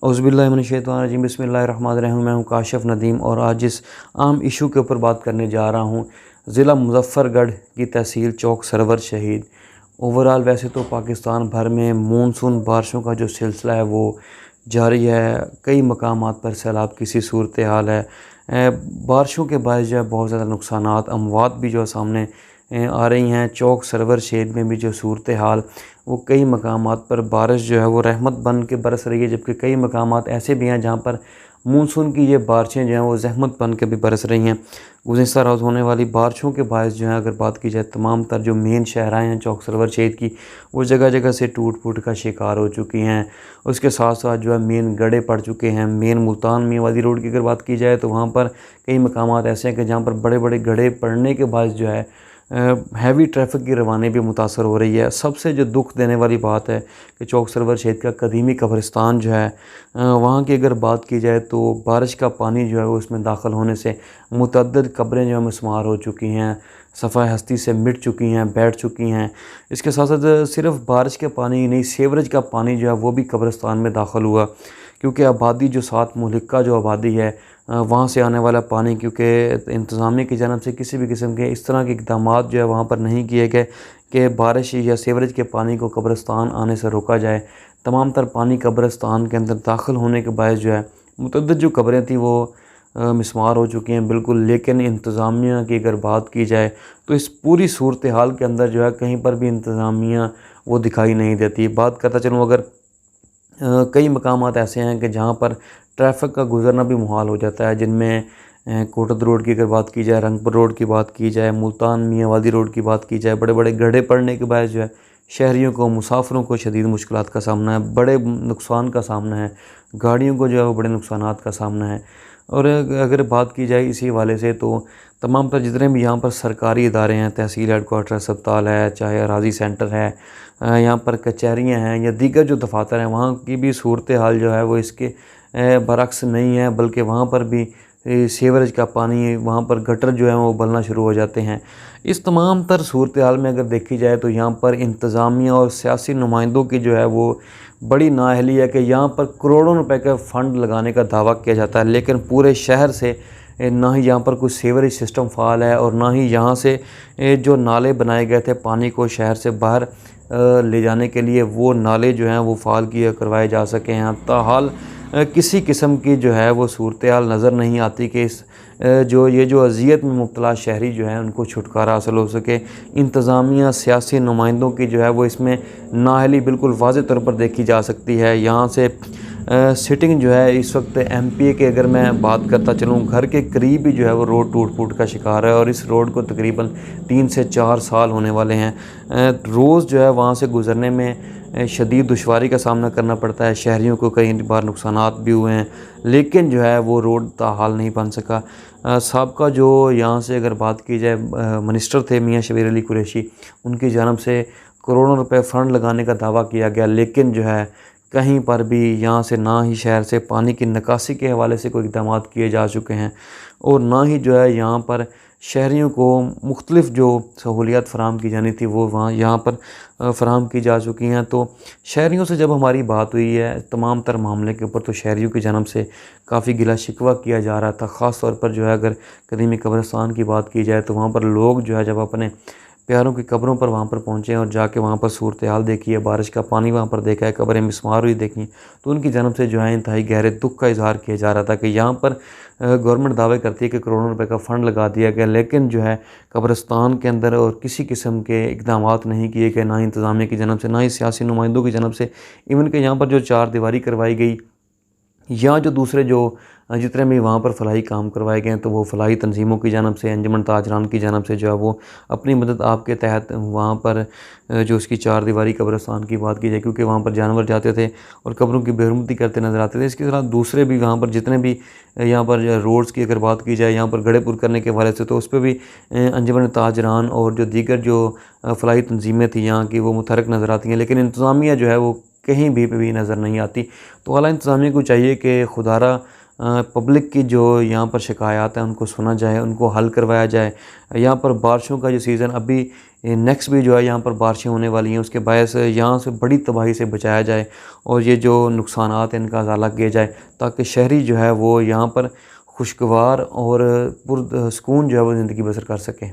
औज़ुबिल्लाहिमिनश्शैतानिर्रजीम बिस्मिल्लाहिर्रहमानिर्रहीम। मैं हूँ काशिफ़ नदीम और आज इस अहम इशू के ऊपर बात करने जा रहा हूँ। ज़िला मुज़फ़्फ़रगढ़ की तहसील चौक सरवर शहीद। ओवरऑल वैसे तो पाकिस्तान भर में मानसून बारिशों का जो सिलसिला है वो जारी है। कई मकामात पर सैलाब की सी सूरत हाल है। बारिशों के बायस जो है बहुत ज़्यादा नुकसानात अमवात भी जो सामने आ रही हैं। चौक सरवर शहीद में भी जो सूरत हाल वो कई मकामात पर बारिश जो है वो रहमत बन के बरस रही है, जबकि कई मकामात ऐसे भी हैं जहाँ पर मानसून की ये बारिशें जो हैं वो ज़हमत बन के भी बरस रही हैं। गुज़िश्ता रोज़ होने वाली बारिशों के बायस जो है अगर बात की जाए तमाम तर जो मेन शहराएँ हैं चौक सरवर शहीद की, वो जगह जगह से टूट फूट का शिकार हो चुकी हैं। उसके साथ साथ जो है मेन गड्ढे पड़ चुके हैं। मेन मुल्तान मियाँवाली रोड की अगर बात की जाए तो वहाँ पर कई मकामात ऐसे हैं कि जहाँ पर बड़े बड़े गड्ढे पड़ने के बाद जो है हैवी ट्रैफिक की रवानी भी मुतासर हो रही है। सबसे जो दुख देने वाली बात है कि चौक सरवर शहीद का कदीमी कब्रिस्तान जो है वहाँ की अगर बात की जाए तो बारिश का पानी जो है वो उसमें दाखिल होने से मुतअद्दिद कब्रें जो है मिस्मार हो चुकी हैं, सफ़ाए हस्ती से मिट चुकी हैं, बैठ चुकी हैं। इसके साथ साथ सिर्फ बारिश के पानी ही नहीं, सीवरेज का पानी जो है वो भी कब्रिस्तान में दाखिल हुआ, क्योंकि आबादी जो सात मुल्का जो आबादी है वहाँ से आने वाला पानी, क्योंकि इंतज़ामिया की जानब से किसी भी किस्म के इस तरह के इक़दामात जो है वहाँ पर नहीं किए गए कि बारिश या सीवरेज के पानी को कब्रिस्तान आने से रोका जाए। तमाम तर पानी कब्रिस्तान के अंदर दाखिल होने के बायस जो है मुतअद्दिद जो कब्रें थी वो मिस्मार हो चुकी हैं बिल्कुल। लेकिन इंतज़ामिया की अगर बात की जाए तो इस पूरी सूरत हाल के अंदर जो है कहीं पर भी इंतज़ामिया वो दिखाई नहीं देती। बात करता चलूँ, अगर कई मकामात ऐसे हैं कि जहाँ पर ट्रैफिक का गुज़रना भी मुहाल हो जाता है, जिनमें कोटद रोड की अगर बात की जाए, रंगपुर रोड की बात की जाए, मुल्तान मियाँवाली रोड की बात की जाए, बड़े बड़े गड्ढे पड़ने के बाद जो है शहरियों को, मुसाफिरों को शदीद मुश्किलात का सामना है, बड़े नुकसान का सामना है, गाड़ियों को जो है वो बड़े नुकसानात का सामना है। और अगर बात की जाए इसी हवाले से तो तमाम तर जितने भी यहाँ पर सरकारी इदारे हैं, तहसील हेडकोार्टर अस्पताल है, चाहे अराजी सेंटर है, यहाँ पर कचहरियाँ हैं या दीगर जो दफातर हैं, वहाँ की भी सूरत हाल जो है वो इसके बरक्स नहीं है, बल्कि वहाँ पर भी सीवरेज का पानी, वहाँ पर गटर जो है वो उबलना शुरू हो जाते हैं। इस तमाम तर सूरत हाल में अगर देखी जाए तो यहाँ पर इंतज़ामिया और सियासी नुमाइंदों की जो है वो बड़ी नाअहली है कि यहाँ पर करोड़ों रुपए का फ़ंड लगाने का दावा किया जाता है, लेकिन पूरे शहर से ना ही यहाँ पर कोई सीवरेज सिस्टम फ़ाल है और ना ही यहाँ से जो नाले बनाए गए थे पानी को शहर से बाहर ले जाने के लिए, वो नाले जो हैं वो फ़ाल किए करवाए जा सके हैं। ताहाल किसी किस्म की जो है वो सूरत हाल नज़र नहीं आती कि इस जो अज़ियत में मुब्तला शहरी जो है उनको छुटकारा हासिल हो सके। इंतज़ामिया, सियासी नुमाइंदों की जो है वो इसमें नाअहली बिल्कुल वाज़ेह तौर पर देखी जा सकती है। यहाँ से सिटिंग जो है इस वक्त एमपीए के अगर मैं बात करता चलूँ, घर के करीब ही जो है वो रोड टूट फूट का शिकार है और इस रोड को तकरीबन 3 से 4 साल होने वाले हैं। रोज़ जो है वहाँ से गुज़रने में शदीद दुश्वारी का सामना करना पड़ता है। शहरियों को कई बार नुकसानात भी हुए हैं, लेकिन जो है वो रोड ताहाल नहीं बन सका। साबका जो यहाँ से अगर बात की जाए मिनिस्टर थे मियाँ शबीर अली कुरैशी, उनकी जानब से करोड़ों रुपए फ़ंड लगाने का दावा किया गया, लेकिन जो है कहीं पर भी यहाँ से ना ही शहर से पानी की निकासी के हवाले से कोई इक़दामात किए जा चुके हैं और ना ही जो है यहाँ पर शहरियों को मुख्तलिफ़ जो सहूलियात फ़राहम की जानी थी वो वहाँ यहाँ पर फ़राहम की जा चुकी हैं। तो शहरियों से जब हमारी बात हुई है तमाम तर मामले के ऊपर, तो शहरियों की जानब से काफ़ी गिला शिकवा किया जा रहा था। ख़ास तौर पर जो है अगर कदीमी कब्रिस्तान की बात की जाए तो वहाँ पर लोग जो है जब अपने प्यारों की कब्रों पर वहाँ पर पहुँचे और जाके वहाँ पर सूरत हाल देखी है, बारिश का पानी वहाँ पर देखा है, कब्रें मिस्मार हुई देखी, तो उनकी जानब से जो है इंतहाई गहरे दुख का इजहार किया जा रहा था कि यहाँ पर गवर्नमेंट दावे करती है कि करोड़ों रुपए का फ़ंड लगा दिया गया, लेकिन जो है कब्रिस्तान के अंदर और किसी किस्म के इक़दामात नहीं किए गए, ना ही इंतज़ामिया की जानब से, ना ही सियासी नुमाइंदों की जानब से। इवन के यहाँ पर जो चार दीवारी करवाई गई या जो दूसरे जो जितने भी वहाँ पर फलाही काम करवाए गए हैं, तो वो फलाही तंजीमों की जानब से, अंजुमन ताजरान की जानब से जो है वो अपनी मदद आपके तहत वहाँ पर जो उसकी चार दीवारी कब्रिस्तान की बात की जाए, क्योंकि वहाँ पर जानवर जाते थे और कब्रों की बेरुमती करते नज़र आते थे। इसके साथ दूसरे भी वहाँ पर जितने भी यहाँ पर रोड्स की अगर बात की जाए, यहाँ पर गड्ढे पुर करने के हवाले से, तो उस पर भी अंजुमन ताजरान और जो दीगर जो फलाही तंजीमें थी यहाँ की वो मुतहरक नज़र आती हैं, लेकिन इंतज़ामिया जो है वो कहीं भी नज़र नहीं आती। तो आला इंतज़ामिया को चाहिए कि खुदारा پبلک کی جو یہاں پر شکایات ہیں ان کو سنا جائے، ان کو حل کروایا جائے۔ یہاں پر بارشوں کا جو سیزن ابھی نیکسٹ بھی جو ہے یہاں پر بارشیں ہونے والی ہیں، اس کے باعث یہاں سے بڑی تباہی سے بچایا جائے اور یہ جو نقصانات ہیں ان کا ازالہ کیا جائے، تاکہ شہری جو ہے وہ یہاں پر خوشگوار اور پرسکون جو ہے وہ زندگی بسر کر سکیں۔